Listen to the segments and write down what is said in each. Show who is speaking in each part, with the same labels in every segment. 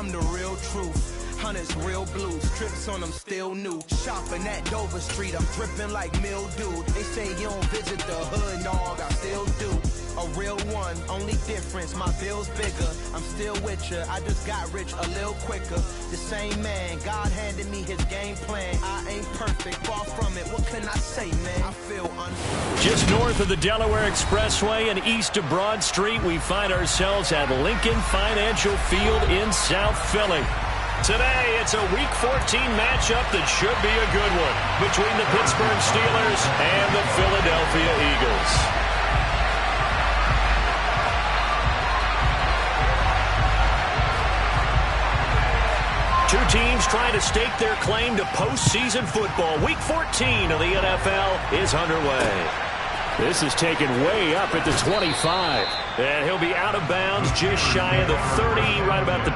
Speaker 1: I'm the real truth. Hunters, real blues, trips on them still new. Shopping at Dover Street, I'm dripping like mildew. They say you don't visit the hood, dog, I still do. A real one, only difference, my bill's bigger. I'm still with ya, I just got rich a little quicker. The same man, God handed me his game plan. I ain't perfect, far from it, what can I say, man? I feel unfair.
Speaker 2: Just north of the Delaware Expressway and east of Broad Street, we find ourselves at Lincoln Financial Field in South Philly. Today, it's a Week 14 matchup that should be a good one between the Pittsburgh Steelers and the Philadelphia Eagles. Two teams trying to stake their claim to postseason football. Week 14 of the NFL is underway. This is taken way up at the 25. And he'll be out of bounds just shy of the 30, right about the...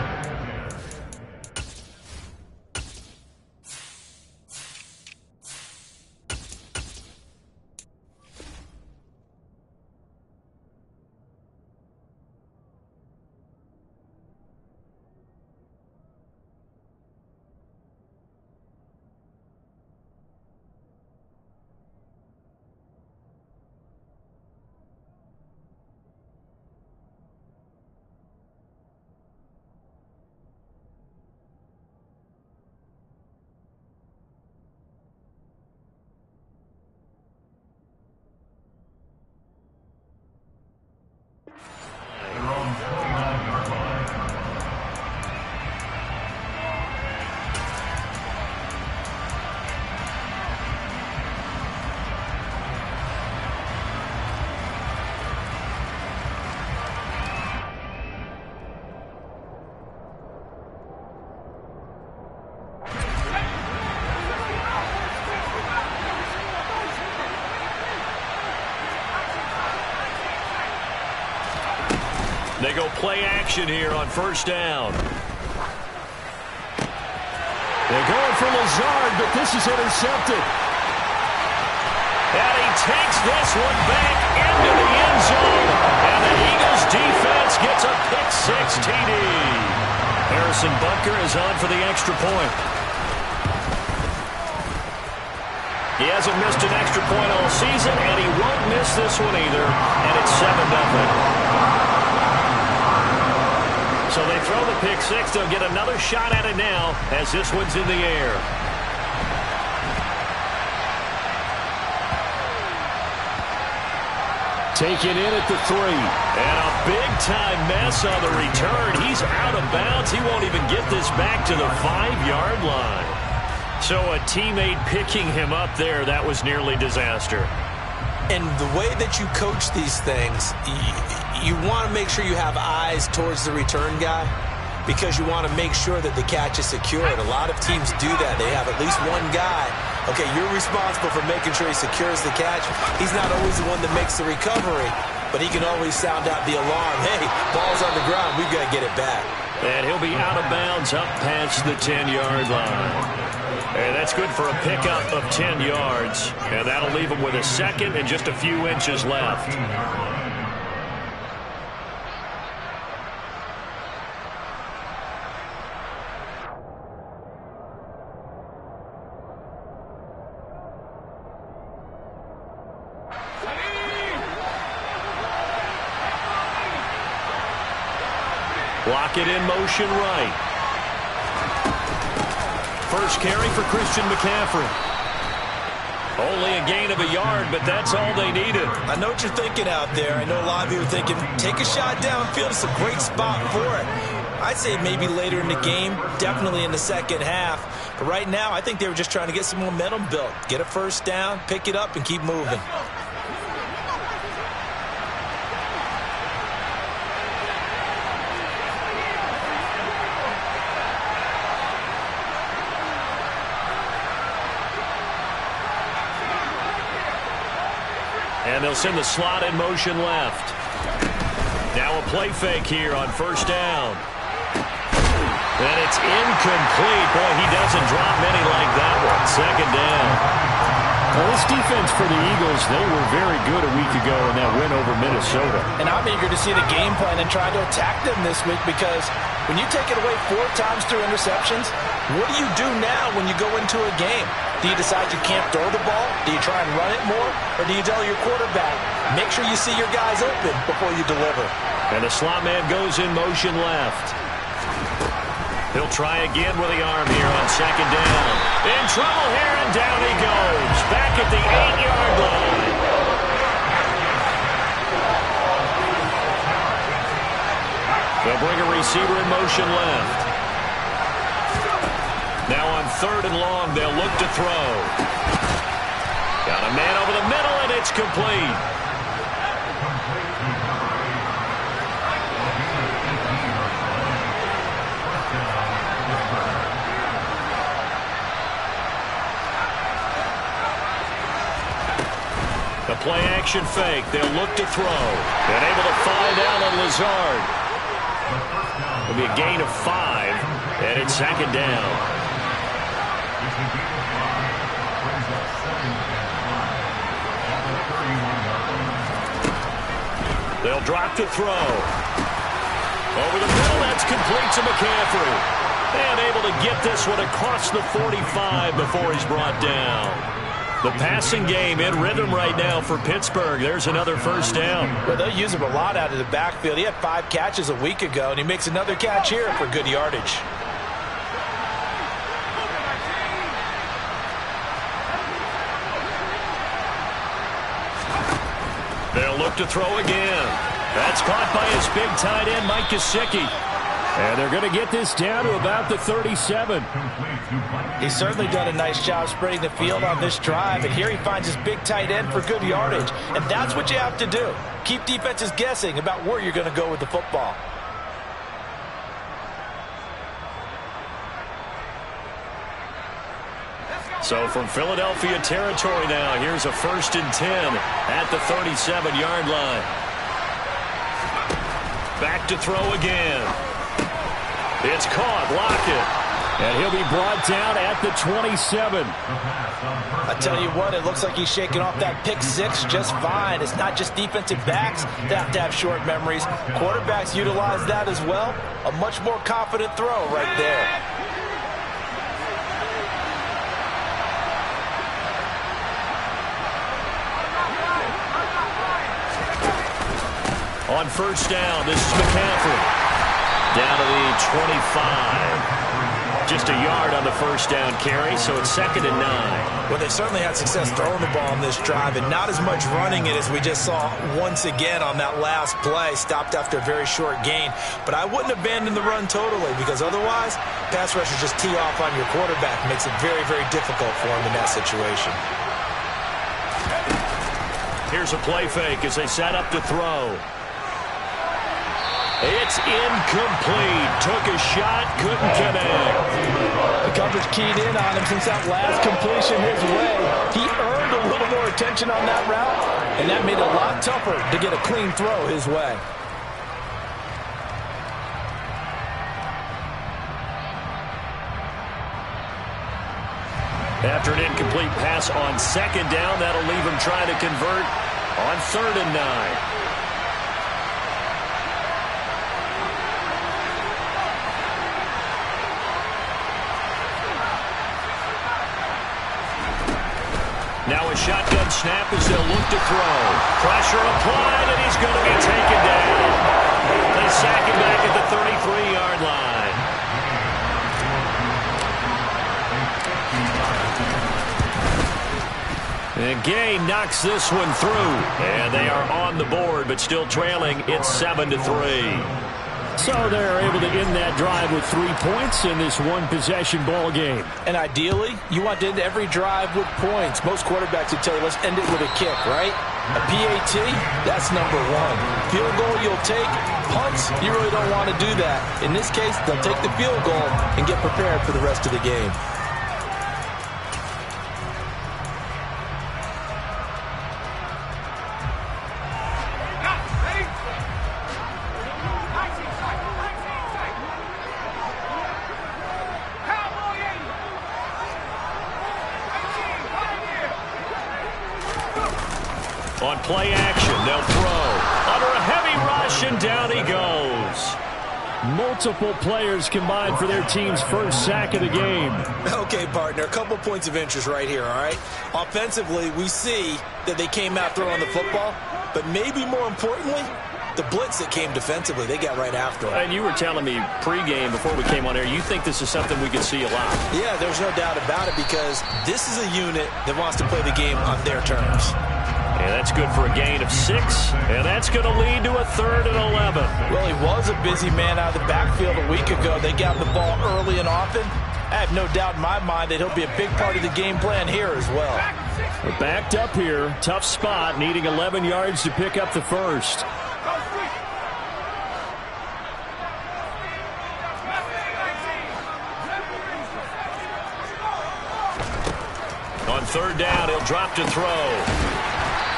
Speaker 2: They go play action here on first down. They're going for Lazard, but this is intercepted. And he takes this one back into the end zone. And the Eagles defense gets a pick-6 TD. Harrison Butker is on for the extra point. He hasn't missed an extra point all season, and he won't miss this one either. And it's 7-0. So they throw the pick-6. They'll get another shot at it now as this one's in the air. Taken in at the 3. And a big-time mess on the return. He's out of bounds. He won't even get this back to the 5-yard line. So a teammate picking him up there, that was nearly disaster.
Speaker 3: And the way that you coach these things, you want to make sure you have eyes towards the return guy because you want to make sure that the catch is secured. A lot of teams do that. They have at least one guy. Okay, you're responsible for making sure he secures the catch. He's not always the one that makes the recovery, but he can always sound out the alarm. Hey, ball's on the ground. We've got to get it back.
Speaker 2: And he'll be out of bounds up past the 10-yard line. And that's good for a pickup of 10 yards. And that'll leave him with a second and just a few inches left. Block it in motion right. First carry for Christian McCaffrey. Only a gain of a yard, but that's all they needed.
Speaker 3: I know what you're thinking out there. I know a lot of you are thinking, take a shot downfield. It's a great spot for it. I'd say maybe later in the game, definitely in the second half. But right now, I think they were just trying to get some momentum built. Get a first down, pick it up, and keep moving.
Speaker 2: And they'll send the slot in motion left. Now a play fake here on first down. And it's incomplete. Boy, he doesn't drop many like that one. Second down. Well, this defense for the Eagles, they were very good a week ago in that win over Minnesota.
Speaker 4: And I'm eager to see the game plan and try to attack them this week, because when you take it away 4 times through interceptions, what do you do now when you go into a game? Do you decide you can't throw the ball? Do you try and run it more? Or do you tell your quarterback, make sure you see your guys open before you deliver?
Speaker 2: And the slot man goes in motion left. He'll try again with the arm here on second down. In trouble here, and down he goes. Back at the 8-yard line. They'll bring a receiver in motion left. Now on 3rd and long, they'll look to throw. Got a man over the middle, and it's complete. The play-action fake. They'll look to throw. And able to find Allen Lazard. It'll be a gain of 5, and it's 2nd down. They'll drop to throw. Over the middle, that's complete to McCaffrey. And able to get this one across the 45 before he's brought down. The passing game in rhythm right now for Pittsburgh. There's another first down.
Speaker 4: Well, they'll use him a lot out of the backfield. He had 5 catches a week ago, and he makes another catch here for good yardage.
Speaker 2: They'll look to throw again. That's caught by his big tight end, Mike Gesicki. And they're going to get this down to about the 37.
Speaker 4: He's certainly done a nice job spreading the field on this drive, and here he finds his big tight end for good yardage. And that's what you have to do. Keep defenses guessing about where you're going to go with the football.
Speaker 2: So from Philadelphia territory now, here's a 1st and 10 at the 37-yard line. Back to throw again. It's caught. Lockett. And he'll be brought down at the 27.
Speaker 4: I tell you what, it looks like he's shaking off that pick 6 just fine. It's not just defensive backs that have to have short memories. Quarterbacks utilize that as well. A much more confident throw right there.
Speaker 2: On 1st down, this is McCaffrey. Down to the 25. Just a yard on the 1st down carry, so it's 2nd and 9.
Speaker 4: Well, they certainly had success throwing the ball on this drive, and not as much running it as we just saw once again on that last play. Stopped after a very short gain. But I wouldn't abandon the run totally, because otherwise, pass rushers just tee off on your quarterback. Makes it very, very difficult for him in that situation.
Speaker 2: Here's a play fake as they set up to throw. It's incomplete. Took a shot, couldn't connect.
Speaker 4: The coverage keyed in on him since that last completion his way. He earned a little more attention on that route, and that made it a lot tougher to get a clean throw his way.
Speaker 2: After an incomplete pass on 2nd down, that'll leave him trying to convert on 3rd and 9. Now a shotgun snap as they'll look to throw. Pressure applied, and he's going to be taken down. They sack him back at the 33-yard line. And Gay knocks this one through. And they are on the board, but still trailing. It's 7-3. So they're able to end that drive with 3 points in this one-possession ball game.
Speaker 4: And ideally, you want to end every drive with points. Most quarterbacks would tell you, let's end it with a kick, right? A PAT, that's number 1. Field goal you'll take. Punts, you really don't want to do that. In this case, they'll take the field goal and get prepared for the rest of the game.
Speaker 2: On play action, they'll throw. Under a heavy rush, and down he goes. Multiple players combined for their team's first sack of the game.
Speaker 3: Okay, partner, a couple points of interest right here, all right? Offensively, we see that they came out throwing the football, but maybe more importantly, the blitz that came defensively, they got right after it.
Speaker 2: And you were telling me pregame before we came on air, you think this is something we could see a lot.
Speaker 3: Yeah, there's no doubt about it because this is a unit that wants to play the game on their terms.
Speaker 2: And that's good for a gain of 6, and that's going to lead to a 3rd and 11.
Speaker 4: Well, he was a busy man out of the backfield a week ago. They got the ball early and often. I have no doubt in my mind that he'll be a big part of the game plan here as well.
Speaker 2: We're backed up here. Tough spot, needing 11 yards to pick up the first. On 3rd down, he'll drop to throw.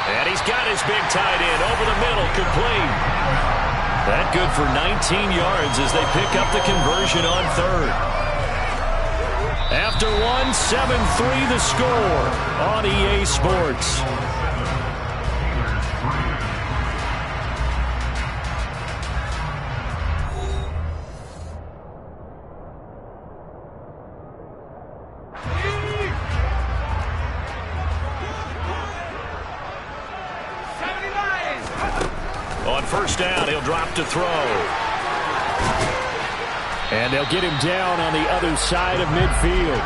Speaker 2: And he's got his big tight end over the middle, complete. That good for 19 yards as they pick up the conversion on 3rd. After 1, 7-3 the score on EA Sports. On 1st down, he'll drop to throw. And they'll get him down on the other side of midfield.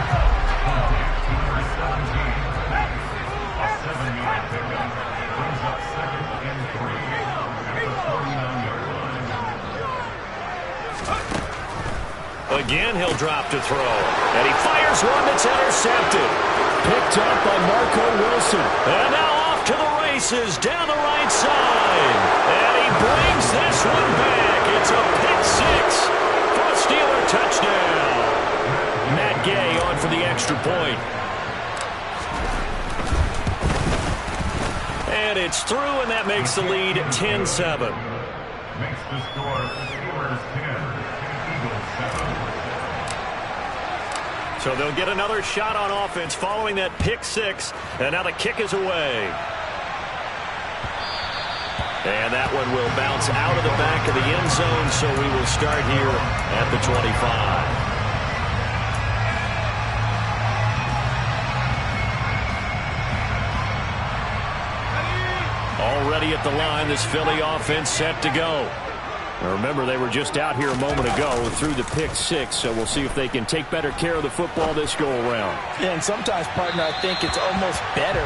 Speaker 2: Again, he'll drop to throw. And he fires one that's intercepted. Picked up by Marco Wilson. And now off to the races down the right side. And he brings this one back. It's a pick 6 for a Steeler touchdown. Matt Gay on for the extra point. And it's through, and that makes the lead 10-7.
Speaker 5: Makes the score Steelers 10, Eagles 7.
Speaker 2: So they'll get another shot on offense following that pick 6, and now the kick is away. And that one will bounce out of the back of the end zone, so we will start here at the 25. Already at the line, this Philly offense set to go. Now remember, they were just out here a moment ago through the pick 6, so we'll see if they can take better care of the football this go-around.
Speaker 4: Yeah, and sometimes, partner, I think it's almost better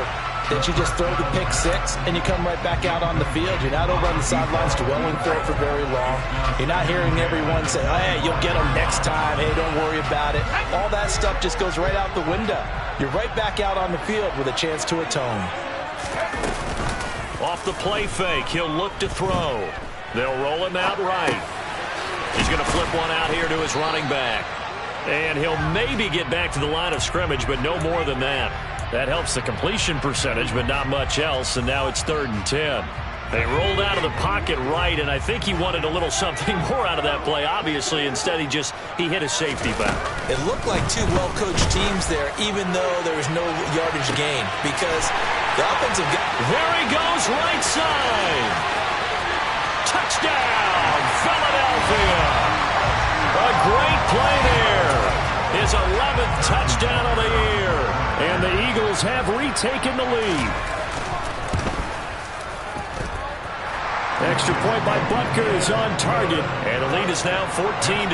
Speaker 4: that you just throw the pick 6 and you come right back out on the field. You're not over on the sidelines dwelling for it for very long. You're not hearing everyone say, hey, you'll get them next time. Hey, don't worry about it. All that stuff just goes right out the window. You're right back out on the field with a chance to atone.
Speaker 2: Off the play fake, he'll look to throw. They'll roll him out right. He's going to flip one out here to his running back. And he'll maybe get back to the line of scrimmage, but no more than that. That helps the completion percentage, but not much else, and now it's 3rd and 10. They rolled out of the pocket right, and I think he wanted a little something more out of that play, obviously. Instead, he hit a safety back.
Speaker 3: It looked like two well-coached teams there, even though there was no yardage gain, because the offensive guy...
Speaker 2: There he goes, right side. Touchdown, Philadelphia. A great play there. His 11th touchdown of the year. And the Eagles have retaken the lead. Extra point by Butker is on target. And the lead is now 14-10.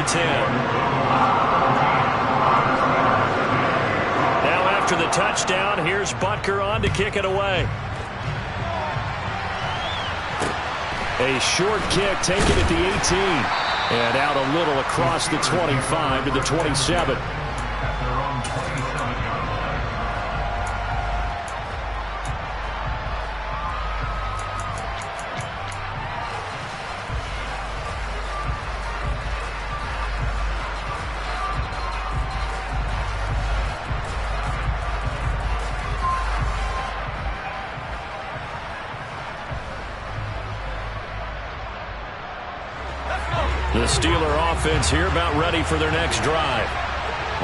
Speaker 2: Now after the touchdown, here's Butker on to kick it away. A short kick taken at the 18. And out a little across the 25 to the 27. The Steeler offense here about ready for their next drive.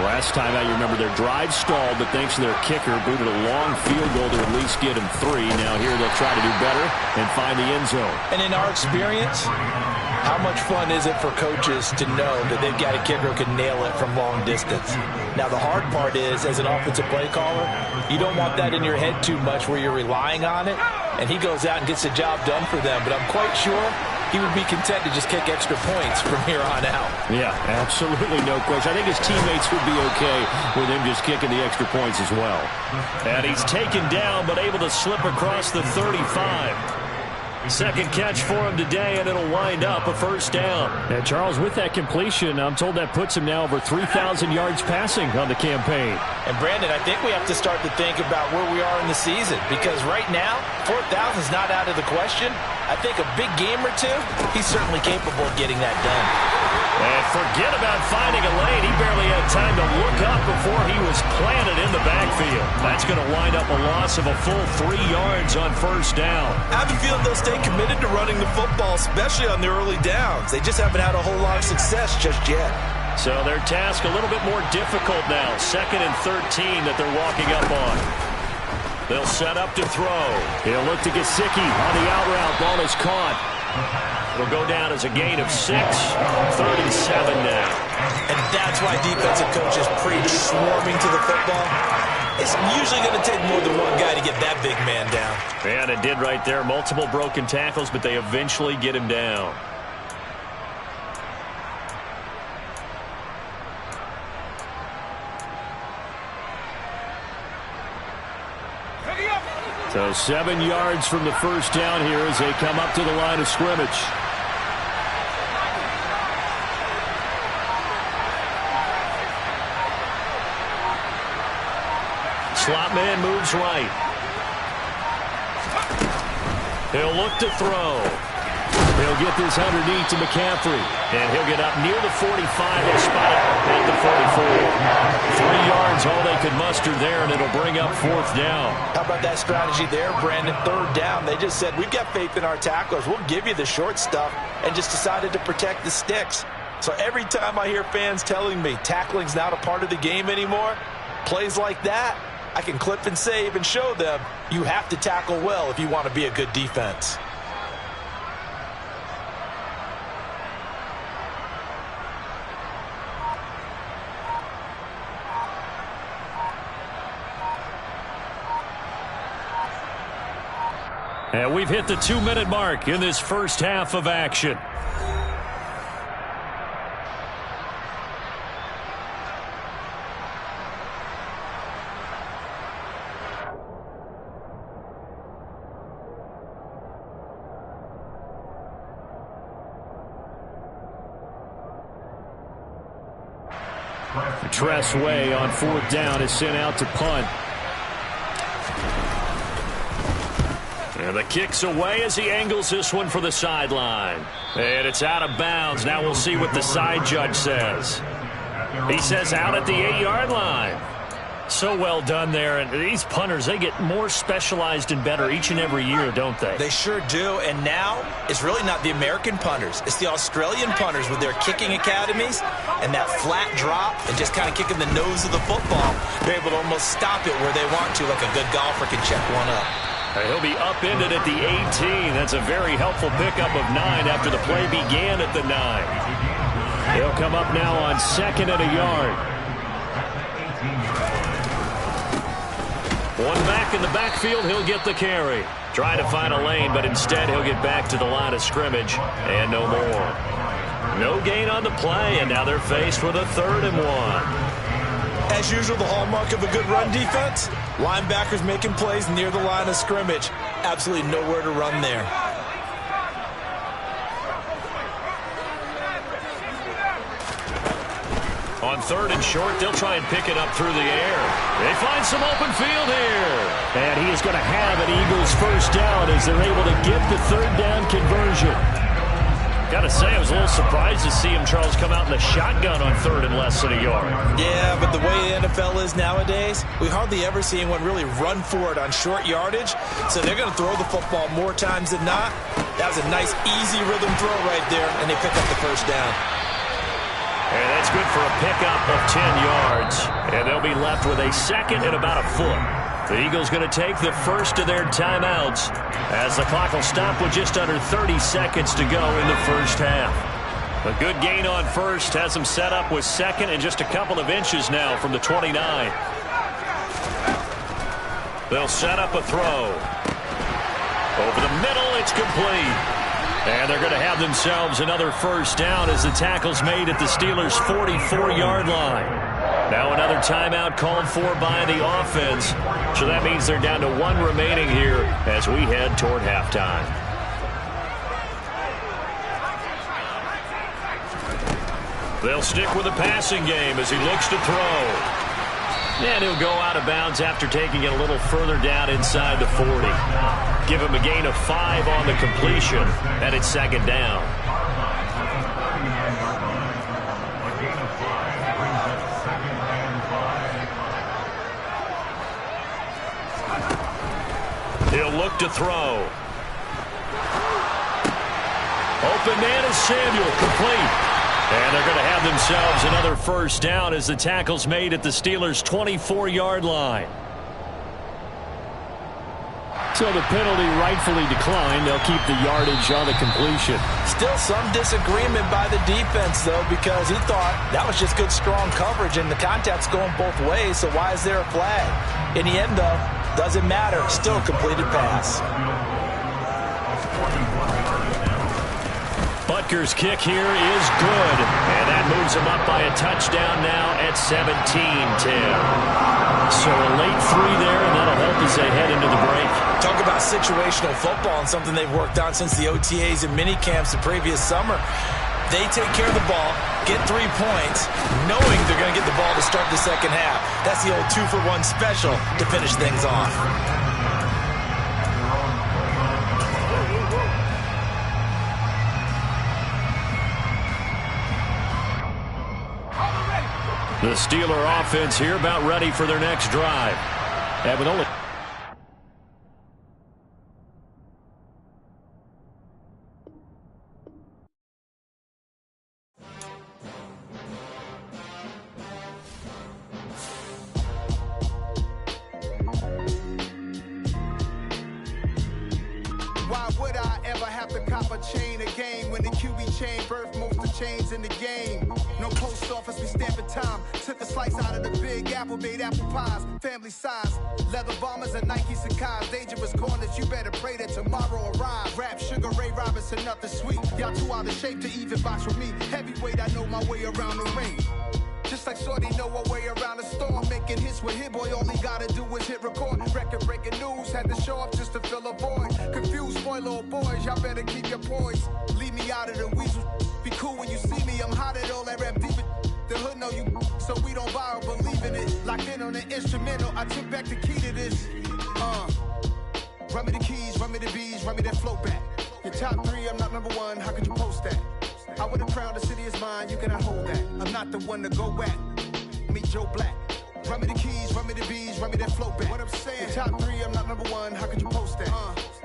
Speaker 2: Last time out, you remember their drive stalled, but thanks to their kicker, booted a long field goal to at least get him 3. Now here they'll try to do better and find the end zone.
Speaker 4: And in our experience, how much fun is it for coaches to know that they've got a kicker who can nail it from long distance? Now, the hard part is, as an offensive play caller, you don't want that in your head too much where you're relying on it, and he goes out and gets the job done for them. But I'm quite sure he would be content to just kick extra points from here on out.
Speaker 2: Yeah, absolutely no question. I think his teammates would be okay with him just kicking the extra points as well. And he's taken down, but able to slip across the 35. Second catch for him today, and it'll wind up a first down. And Charles, with that completion, I'm told that puts him now over 3,000 yards passing on the campaign.
Speaker 4: And Brandon, I think we have to start to think about where we are in the season, because right now, 4,000 is not out of the question. I think a big game or two, he's certainly capable of getting that done.
Speaker 2: And forget about finding a lane. He barely had time to look up before he was planted in the backfield. That's going to wind up a loss of a full 3 yards on first down.
Speaker 4: I have a feeling they'll stay committed to running the football, especially on the early downs. They just haven't had a whole lot of success just yet.
Speaker 2: So their task a little bit more difficult now. 2nd and 13 that they're walking up on. They'll set up to throw. He'll look to Gesicki on the out route. Ball is caught. It'll go down as a gain of 6. 3rd and 7 now.
Speaker 4: And that's why defensive coaches preach swarming to the football. It's usually going to take more than one guy to get that big man down.
Speaker 2: And it did right there. Multiple broken tackles, but they eventually get him down. So 7 yards from the first down here as they come up to the line of scrimmage. Slot man moves right. He'll look to throw. He'll get this underneath to McCaffrey. And he'll get up near the 45. They'll spot it at the 44. 3 yards, all they could muster there, and it'll bring up 4th down.
Speaker 4: How about that strategy there, Brandon? 3rd down. They just said, we've got faith in our tacklers. We'll give you the short stuff, and just decided to protect the sticks. So every time I hear fans telling me tackling's not a part of the game anymore, plays like that, I can clip and save and show them you have to tackle well if you want to be a good defense.
Speaker 2: And we've hit the 2-minute mark in this first half of action. Tress Way on 4th down is sent out to punt. And the kick's away as he angles this one for the sideline. And it's out of bounds. Now we'll see what the side judge says. He says out at the 8-yard line. So well done there. And these punters, they get more specialized and better each and every year, don't they?
Speaker 4: They sure do. And now it's really not the American punters. It's the Australian punters with their kicking academies and that flat drop and just kind of kicking the nose of the football. They're able to almost stop it where they want to, like a good golfer can check one up.
Speaker 2: He'll be upended at the 18. That's a very helpful pickup of 9 after the play began at the 9. He'll come up now on 2nd and a yard. One back in the backfield, he'll get the carry. Trying to find a lane, but instead he'll get back to the line of scrimmage and no more. No gain on the play, and now they're faced with a 3rd and 1.
Speaker 4: As usual, the hallmark of a good run defense, linebackers making plays near the line of scrimmage. Absolutely nowhere to run there.
Speaker 2: On 3rd and short, they'll try and pick it up through the air. They find some open field here. And he is going to have an Eagles first down as they're able to get the 3rd down conversion. Got to say, I was a little surprised to see him, Charles, come out in the shotgun on 3rd and less than a yard.
Speaker 4: Yeah, but the way the NFL is nowadays, we hardly ever see anyone really run for it on short yardage. So they're going to throw the football more times than not. That was a nice, easy rhythm throw right there, and they pick up the first down.
Speaker 2: And that's good for a pickup of 10 yards. And they'll be left with a second and about a foot. The Eagles going to take the first of their timeouts as the clock will stop with just under 30 seconds to go in the first half. A good gain on first has them set up with second and just a couple of inches now from the 29. They'll set up a throw. Over the middle, it's complete. And they're going to have themselves another first down as the tackle's made at the Steelers' 44-yard line. Now another timeout called for by the offense. So that means they're down to one remaining here as we head toward halftime. They'll stick with the passing game as he looks to throw. And he'll go out of bounds after taking it a little further down inside the 40. Give him a gain of 5 on the completion, and it's second down. He'll look to throw. Open man is Samuel, complete. And they're going to have themselves another first down as the tackle's made at the Steelers' 24-yard line. So the penalty rightfully declined. They'll keep the yardage on the completion.
Speaker 4: Still some disagreement by the defense, though, because he thought that was just good, strong coverage, and the contact's going both ways, so why is there a flag? In the end, though, doesn't matter. Still a completed pass.
Speaker 2: Butker's kick here is good, and that moves him up by a touchdown now at 17-10. So a late 3 there, and that'll help as they head into the break.
Speaker 4: Talk about situational football and something they've worked on since the OTAs and mini camps the previous summer. They take care of the ball, get 3 points, knowing they're going to get the ball to start the second half. That's the old 2-for-1 special to finish things off.
Speaker 2: The Steeler offense here about ready for their next drive. And with only
Speaker 1: Why would I ever have to cop a chain a game when the QB chain birthed most of chains in the game? No post office, we stamping time. Took a slice out of the big apple, made apple pies, family size. Leather bombers and Nike Sacai's. Dangerous corners, you better pray that tomorrow arrives. Rap, Sugar Ray Robinson, nothing sweet. Y'all too out of shape to even box with me. Heavyweight, I know my way around the ring. Just like Shorty know her way around the storm. Making hits with Hit Boy, all he gotta do is hit record. Record-breaking news, had to show up just to fill a void. Confused, spoiled little boys, y'all better keep your poise. Leave me out of the weasel. Be cool when you see me, I'm hot at all that rap deep. The hood know you, so we don't borrow, believe in it. Locked in on the instrumental, I took back the key to this. Run me the keys, run me the bees, run me that flow back. Your top 3, I'm not number 1, how could you post that? I would have crowned the city is mine, you cannot hold that. I'm not the one to go at. Meet Joe Black. Run me the keys, run me the bees, run me that flow back. What I'm saying, your top 3, I'm not number 1, how could you post that?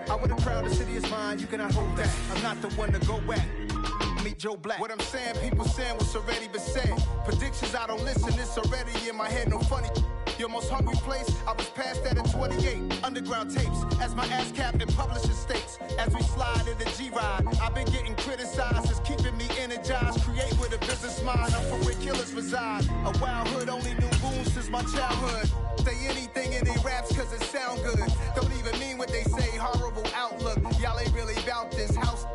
Speaker 1: I would have crowned the city is mine, you cannot hold that. I'm not the one to go at. Meet Joe Black. What I'm saying, people saying what's already been said. Predictions, I don't listen, it's already in my head, no funny. Your most hungry place, I was past that at 28. Underground tapes, as my ass cap in publishing states. As we slide in the G-Ride, I've been getting criticized, it's keeping me energized. Create with a business mind, I'm from where killers reside. A wild hood, only knew goons since my childhood. Say anything in they raps cause it sound good. Don't even mean what they say, horrible outlook. Y'all ain't really about this house.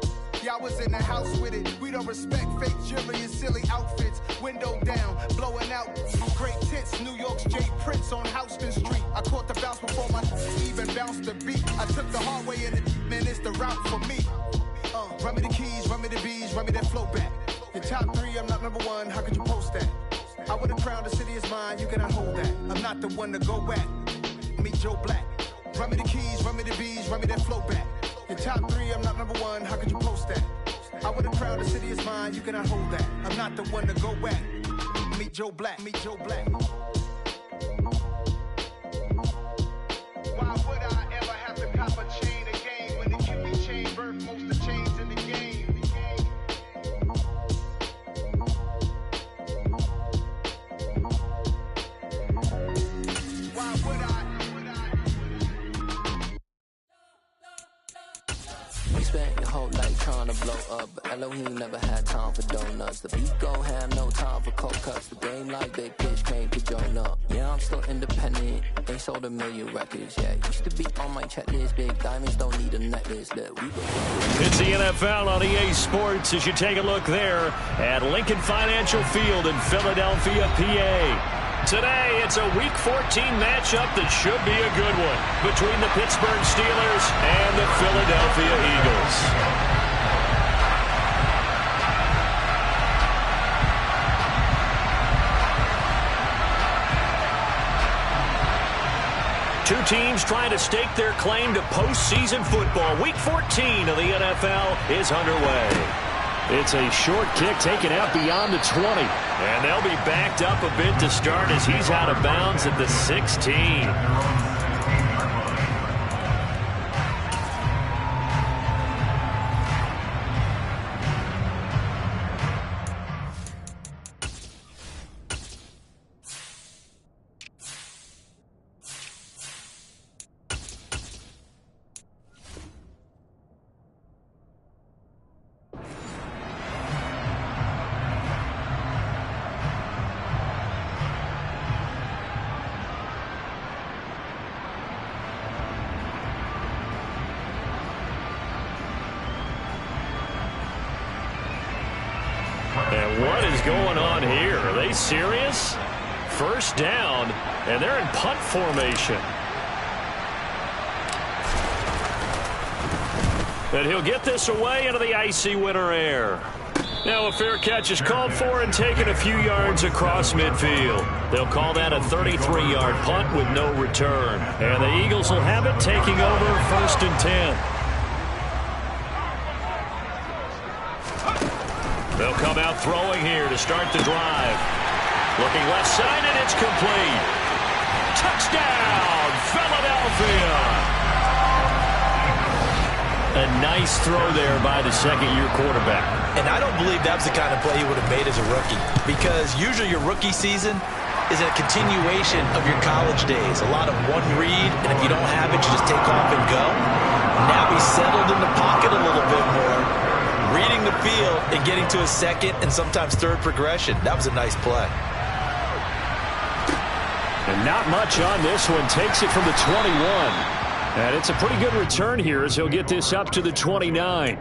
Speaker 1: Y'all was in the house with it. We don't respect fake jewelry and silly outfits. Window down, blowing out great tits. New York's Jay Prince on Houston Street. I caught the bounce before my even bounced the beat. I took the hard way in it, man, it's the route for me. Run me the keys, run me the bees, run me that flow back. Your top 3, I'm not number 1, how could you post that? I would have crowned the city is mine, you cannot hold that. I'm not the one to go at. Meet Joe Black. Run me the keys, run me the bees, run me that flow back. Your top 3, I'm not number 1, how could you post that? I would have crowned the city is mine, you cannot hold that. I'm not the one to go at. Meet Joe Black, meet Joe Black. Why would I ever have to cop a chain a game when the QB chain birthed most of chains in the game?
Speaker 6: up, but Elohim never had time for donuts. The beat go ham, no time for cold cuts. The game like Big Pitch came to join up. Yeah, I'm still independent, ain't sold a million records yet. Used to be on my checklist, big diamonds don't need a necklace.
Speaker 2: It's the NFL on EA Sports as you take a look there at Lincoln Financial Field in Philadelphia, PA. Today, it's a Week 14 matchup that should be a good one between the Pittsburgh Steelers and the Philadelphia Eagles. Two teams trying to stake their claim to postseason football. Week 14 of the NFL is underway. It's a short kick taken out beyond the 20. And they'll be backed up a bit to start as he's out of bounds at the 16. And what is going on here? Are they serious? First down, and they're in punt formation. And he'll get this away into the icy winter air. Now a fair catch is called for and taken a few yards across midfield. They'll call that a 33-yard punt with no return. And the Eagles will have it taking over 1st and 10. They'll come out throwing here to start the drive. Looking left side, and it's complete. Touchdown, Philadelphia! A nice throw there by the second-year quarterback.
Speaker 4: And I don't believe that was the kind of play he would have made as a rookie, because usually your rookie season is a continuation of your college days. A lot of one read, and if you don't have it, you just take off and go. Now he's settled in the pocket a little bit more, reading the field and getting to a second and sometimes third progression. That was a nice play.
Speaker 2: And not much on this one. Takes it from the 21. And it's a pretty good return here as he'll get this up to the 29.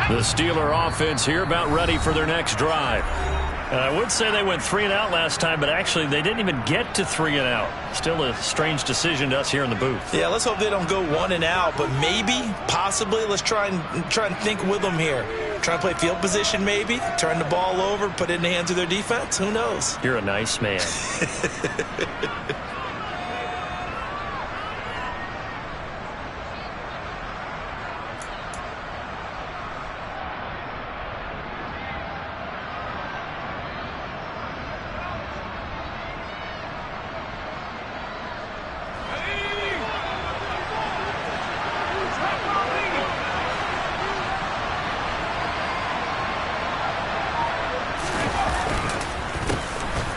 Speaker 2: The Steeler offense here about ready for their next drive. I would say they went 3 and out last time, but actually they didn't even get to 3 and out. Still a strange decision to us here in the booth.
Speaker 4: Yeah, let's hope they don't go 1 and out, but maybe, possibly, let's try and think with them here. Try and play field position maybe, turn the ball over, put it in the hands of their defense. Who knows?
Speaker 2: You're a nice man.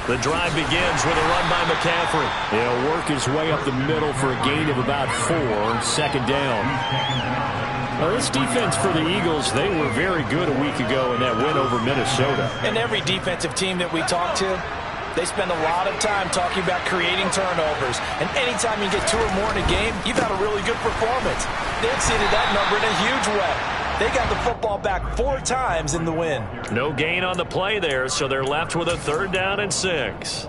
Speaker 2: The drive begins with a run by McCaffrey. He'll work his way up the middle for a gain of about 4, 2nd down. Now, this defense for the Eagles, they were very good a week ago in that win over Minnesota.
Speaker 4: And every defensive team that we talk to, they spend a lot of time talking about creating turnovers. And anytime you get 2 or more in a game, you've had a really good performance. They exceeded that number in a huge way. They got the football back 4 times in the win.
Speaker 2: No gain on the play there, so they're left with a 3rd down and 6.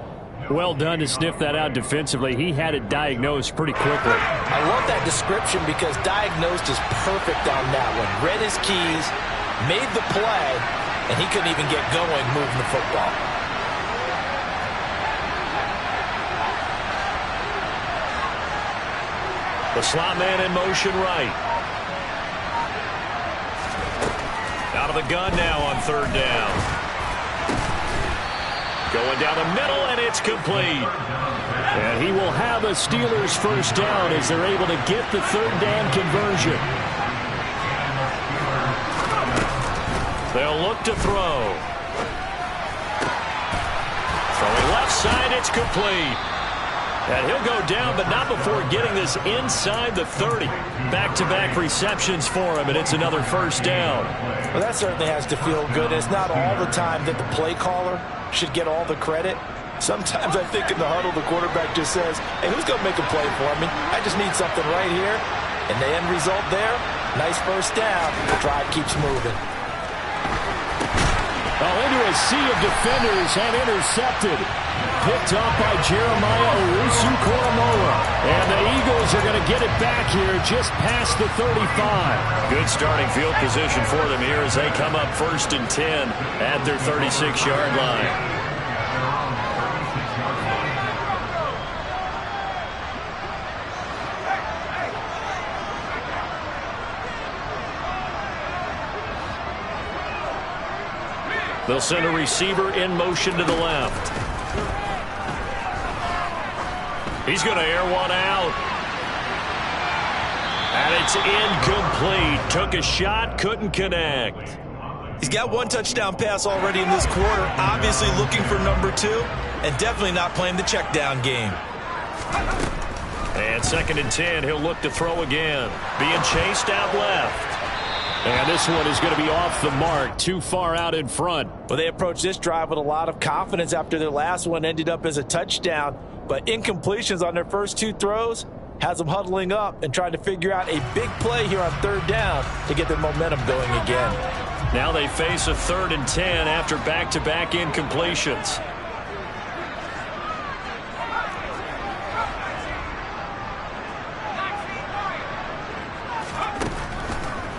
Speaker 2: Well done to sniff that out defensively. He had it diagnosed pretty quickly.
Speaker 4: I love that description because diagnosed is perfect on that one. Read his keys, made the play, and he couldn't even get going moving the football.
Speaker 2: The slot man in motion right. Out of the gun now on 3rd down. Going down the middle, and it's complete. And he will have a Steelers first down as they're able to get the third down conversion. They'll look to throw. Throwing left side, it's complete. And he'll go down, but not before getting this inside the 30. Back-to-back receptions for him, and it's another first down.
Speaker 4: Well, that certainly has to feel good. It's not all the time that the play caller should get all the credit. Sometimes I think in the huddle, the quarterback just says, hey, who's going to make a play for me? I just need something right here. And the end result there, nice first down. The drive keeps moving.
Speaker 2: Into a sea of defenders and intercepted. Picked off by Jeremiah Owusu-Koramoah. And the Eagles are going to get it back here just past the 35. Good starting field position for them here as they come up 1st and 10 at their 36-yard line. They'll send a receiver in motion to the left. He's going to air one out. And it's incomplete. Took a shot, couldn't connect.
Speaker 3: He's got one touchdown pass already in this quarter. Obviously looking for number 2. And definitely not playing the check down game.
Speaker 2: And 2nd and 10. He'll look to throw again. Being chased out left. And this one is going to be off the mark, too far out in front.
Speaker 4: Well, they approached this drive with a lot of confidence after their last one ended up as a touchdown. But incompletions on their first 2 throws has them huddling up and trying to figure out a big play here on 3rd down to get their momentum going again.
Speaker 2: Now they face a 3rd and 10 after back-to-back incompletions.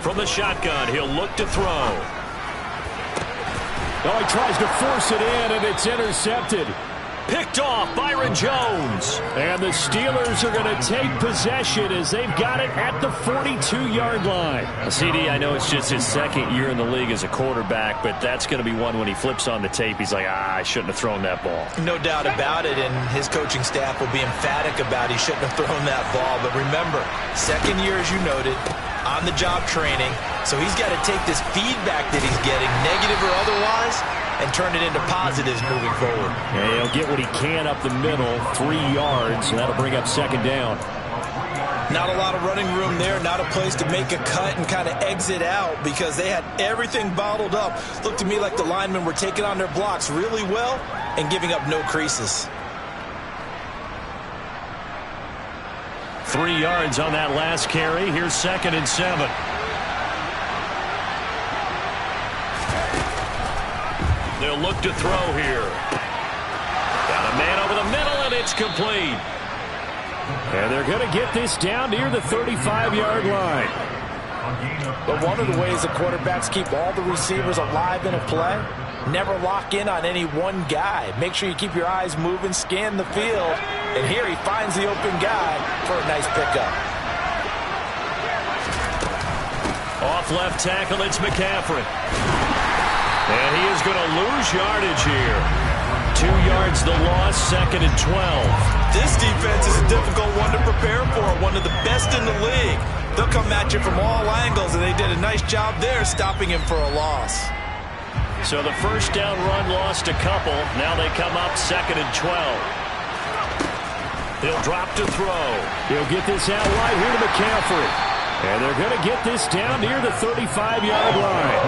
Speaker 2: From the shotgun, he'll look to throw. Oh, he tries to force it in, and it's intercepted. Picked off, Byron Jones. And the Steelers are going to take possession as they've got it at the 42-yard line. CD, I know it's just his 2nd year in the league as a quarterback, but that's going to be one when he flips on the tape, he's like, I shouldn't have thrown that ball.
Speaker 3: No doubt about it, and his coaching staff will be emphatic about he shouldn't have thrown that ball. But remember, 2nd year, as you noted, on-the-job training, so he's got to take this feedback that he's getting, negative or otherwise, and turn it into positives moving forward.
Speaker 2: Yeah, he'll get what he can up the middle, 3 yards, and that'll bring up 2nd down.
Speaker 3: Not a lot of running room there, not a place to make a cut and kind of exit out because they had everything bottled up. Looked to me like the linemen were taking on their blocks really well and giving up no creases.
Speaker 2: 3 yards on that last carry. Here's 2nd and 7. They'll look to throw here. Got a man over the middle, and it's complete. And they're going to get this down near the 35-yard line.
Speaker 4: But one of the ways the quarterbacks keep all the receivers alive in a play, never lock in on any one guy. Make sure you keep your eyes moving, scan the field. And here he finds the open guy for a nice pickup.
Speaker 2: Off left tackle, it's McCaffrey. And he is going to lose yardage here. 2 yards the loss, 2nd and 12.
Speaker 3: This defense is a difficult one to prepare for, one of the best in the league. They'll come at you from all angles, and they did a nice job there stopping him for a loss.
Speaker 2: So the first down run lost a couple. Now they come up 2nd and 12. He'll drop to throw. He'll get this out wide here to McCaffrey. And they're going to get this down near the 35-yard line.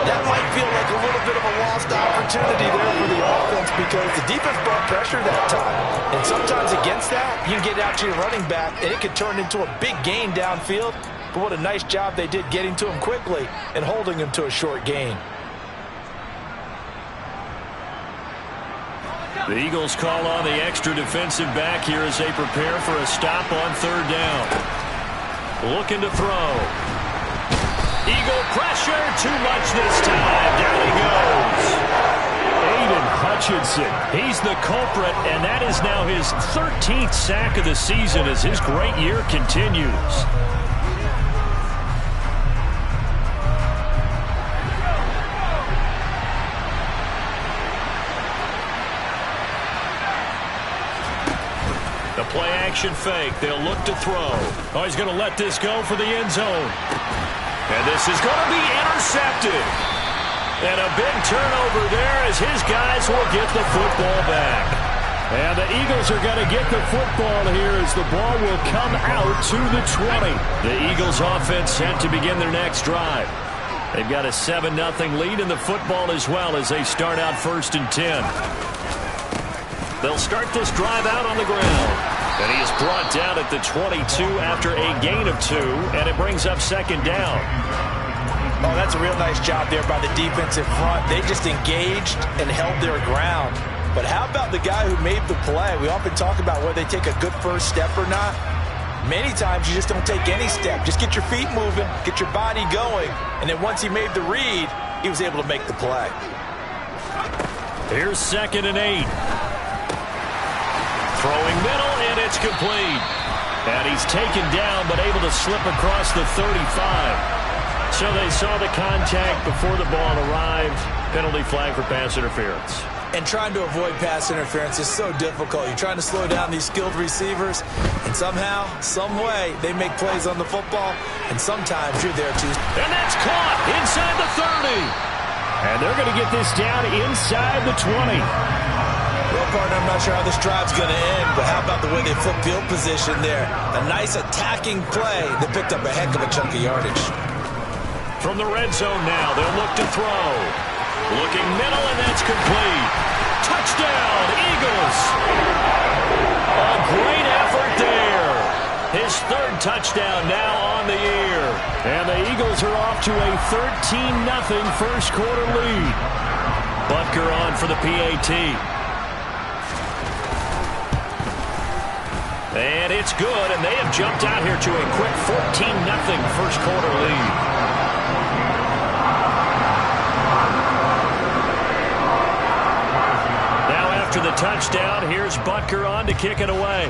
Speaker 4: That might feel like a little bit of a lost opportunity there for the offense because the defense brought pressure that time. And sometimes against that, you can get out to your running back, and it could turn into a big gain downfield. But what a nice job they did getting to him quickly and holding him to a short gain.
Speaker 2: The Eagles call on the extra defensive back here as they prepare for a stop on 3rd down. Looking to throw. Eagle pressure, too much this time. Down he goes. Aiden Hutchinson, he's the culprit, and that is now his 13th sack of the season as his great year continues. play-action fake. They'll look to throw. Oh, he's going to let this go for the end zone. And this is going to be intercepted. And a big turnover there as his guys will get the football back. And the Eagles are going to get the football here as the ball will come out to the 20. The Eagles offense set to begin their next drive. They've got a 7-0 lead in the football as well as they start out 1st and 10. They'll start this drive out on the ground. And he is brought down at the 22 after a gain of 2, and it brings up 2nd down.
Speaker 4: Oh, that's a real nice job there by the defensive front. They just engaged and held their ground. But how about the guy who made the play? We often talk about whether they take a good first step or not. Many times you just don't take any step. Just get your feet moving, get your body going, and then once he made the read, he was able to make the play.
Speaker 2: Here's 2nd and 8. Throwing middle, and it's complete. And he's taken down, but able to slip across the 35. So they saw the contact before the ball arrived. Penalty flag for pass interference.
Speaker 3: And trying to avoid pass interference is so difficult. You're trying to slow down these skilled receivers, and somehow, some way, they make plays on the football, and sometimes you're there too.
Speaker 2: And that's caught inside the 30. And they're going to get this down inside the 20.
Speaker 3: Well, partner, I'm not sure how this drive's going to end, but how about the way they flip field position there? A nice attacking play that picked up a heck of a chunk of yardage.
Speaker 2: From the red zone now, they'll look to throw. Looking middle, and that's complete. Touchdown, Eagles. A great effort there. His 3rd touchdown now on the year. And the Eagles are off to a 13-0 first quarter lead. Butker on for the PAT. And it's good, and they have jumped out here to a quick 14-0 first quarter lead. After the touchdown, here's Butker on to kick it away.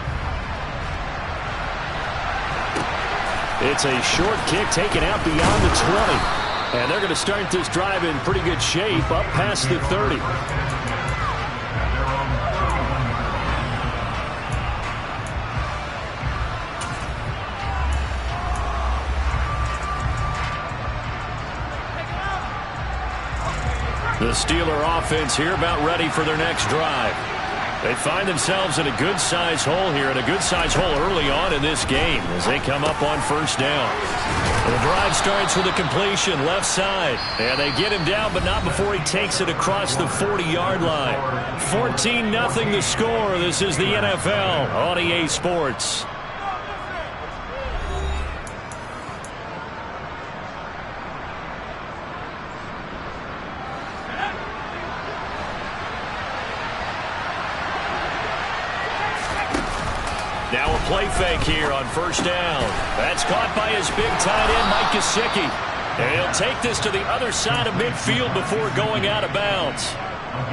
Speaker 2: It's a short kick taken out beyond the 20. And they're going to start this drive in pretty good shape up past the 30. The Steeler offense here about ready for their next drive. They find themselves in a good-sized hole here, and a good-sized hole early on in this game as they come up on 1st down. The drive starts with a completion left side, and they get him down, but not before he takes it across the 40-yard line. 14-0 the score. This is the NFL on EA Sports. Now a play fake here on 1st down. That's caught by his big tight end, Mike Gesicki. And he'll take this to the other side of midfield before going out of bounds.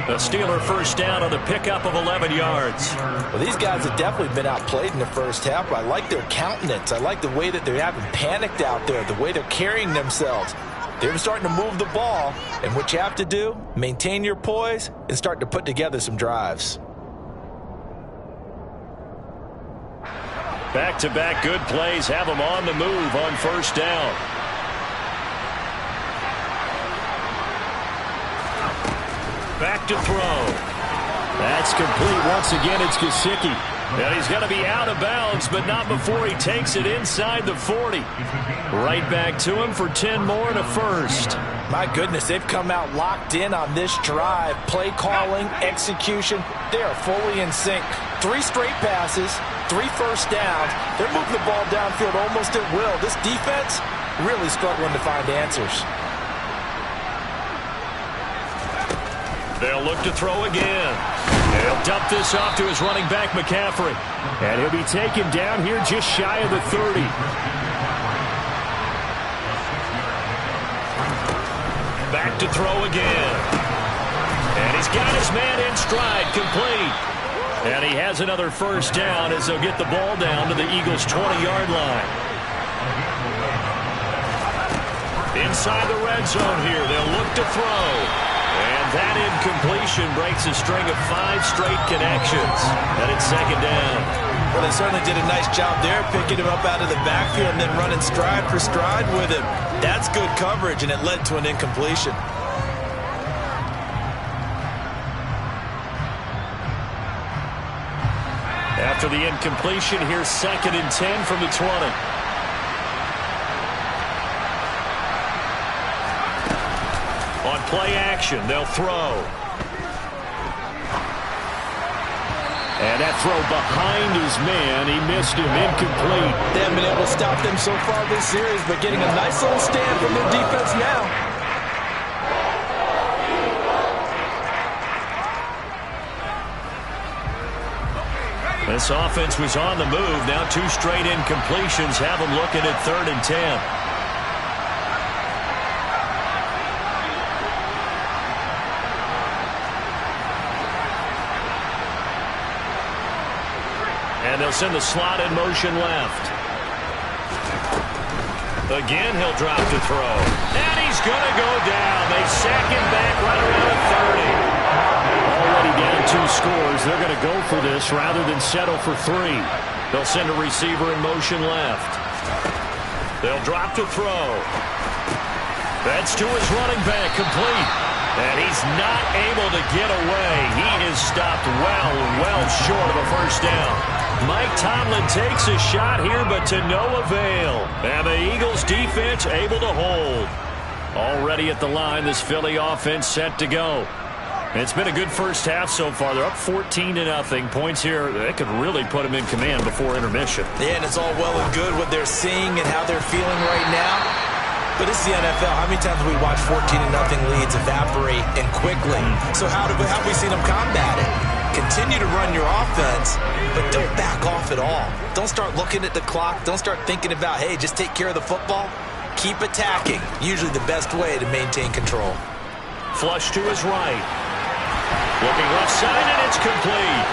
Speaker 2: The Steeler 1st down on the pickup of 11 yards.
Speaker 4: Well, these guys have definitely been outplayed in the first half. I like their countenance. I like the way that they haven't panicked out there, the way they're carrying themselves. They're starting to move the ball. And what you have to do, maintain your poise and start to put together some drives.
Speaker 2: Back-to-back good plays have them on the move on 1st down. Back to throw. That's complete once again. It's Gesicki. And he's going to be out of bounds, but not before he takes it inside the 40. Right back to him for 10 more and a first.
Speaker 4: My goodness, they've come out locked in on this drive. Play calling, execution, they are fully in sync. 3 straight passes, 3 first downs. They're moving the ball downfield almost at will. This defense really struggling to find answers.
Speaker 2: They'll look to throw again. He'll dump this off to his running back, McCaffrey. And he'll be taken down here just shy of the 30. Back to throw again. And he's got his man in stride, complete. And he has another first down as they'll get the ball down to the Eagles' 20-yard line. Inside the red zone here, they'll look to throw. And that incompletion breaks a string of 5 straight connections. And it's second down.
Speaker 4: Well, they certainly did a nice job there, picking him up out of the backfield and then running stride for stride with him. That's good coverage, and it led to an incompletion.
Speaker 2: After the incompletion, here's 2nd and 10 from the 20. On play action, they'll throw. And that throw behind his man, he missed him, incomplete.
Speaker 4: They haven't been able to stop them so far this series, but getting a nice little stand from their defense now.
Speaker 2: This offense was on the move. Now 2 straight incompletions have them looking at 3rd and 10. And they'll send the slot in motion left. Again, he'll drop to throw. And he's going to go down. They sack him back right around the 30. Already down 2 scores. They're going to go for this rather than settle for 3. They'll send a receiver in motion left. They'll drop to throw. That's to his running back, complete. And he's not able to get away. He is stopped well short of a first down. Mike Tomlin takes a shot here, but to no avail. And the Eagles defense able to hold. Already at the line, this Philly offense set to go. It's been a good first half so far. They're up 14-0. Points here, that could really put them in command before intermission.
Speaker 4: Yeah, and it's all well and good what they're seeing and how they're feeling right now. But this is the NFL. How many times have we watched 14-0 leads evaporate and quickly? So how have we seen them combat it? Continue to run your offense, but don't back off at all. Don't start looking at the clock. Don't start thinking about, hey, just take care of the football. Keep attacking. Usually the best way to maintain control.
Speaker 2: Flush to his right. Looking left side, and it's complete.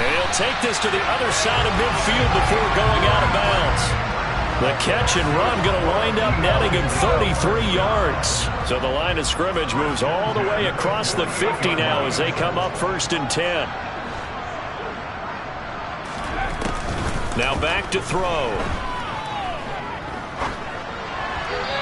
Speaker 2: And he'll take this to the other side of midfield before going out of bounds. The catch and run going to wind up netting him 33 yards. So the line of scrimmage moves all the way across the 50 now as they come up 1st and 10. Now back to throw.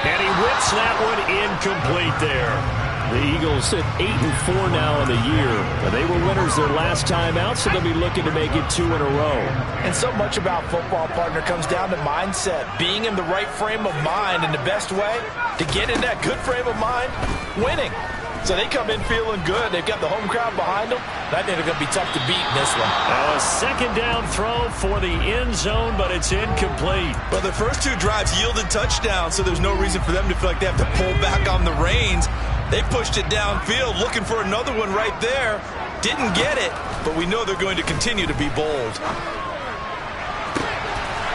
Speaker 2: And he whips that one incomplete there. The Eagles at 8-4 now in the year. They were winners their last time out, so they'll be looking to make it 2 in a row.
Speaker 4: And so much about football, partner, comes down to mindset. Being in the right frame of mind, and the best way to get in that good frame of mind, winning. So they come in feeling good. They've got the home crowd behind them. I think they're going to be tough to beat in this one.
Speaker 2: Now a 2nd down throw for the end zone, but it's incomplete.
Speaker 4: Well, the first 2 drives yielded touchdowns, so there's no reason for them to feel like they have to pull back on the reins. They pushed it downfield, looking for another one right there. Didn't get it, but we know they're going to continue to be bold.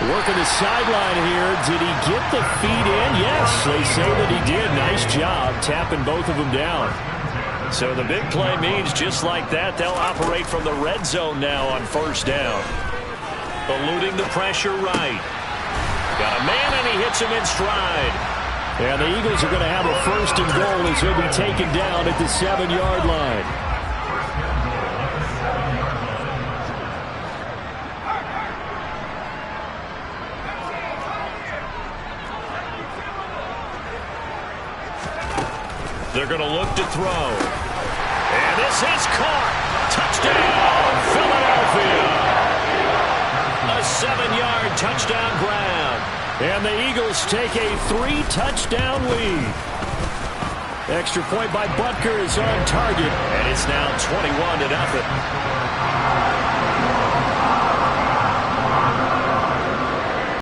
Speaker 2: Working the sideline here. Did he get the feet in? Yes, they say that he did. Nice job tapping both of them down. So the big play means just like that, they'll operate from the red zone now on 1st down. Eluding the pressure right. Got a man, and he hits him in stride. And the Eagles are going to have a 1st and goal as he'll be taken down at the 7-yard line. They're going to look to throw. And this is caught. Touchdown, Philadelphia. A 7-yard touchdown grab. And the Eagles take a 3-touchdown lead. Extra point by Butker is on target, and it's now 21-0.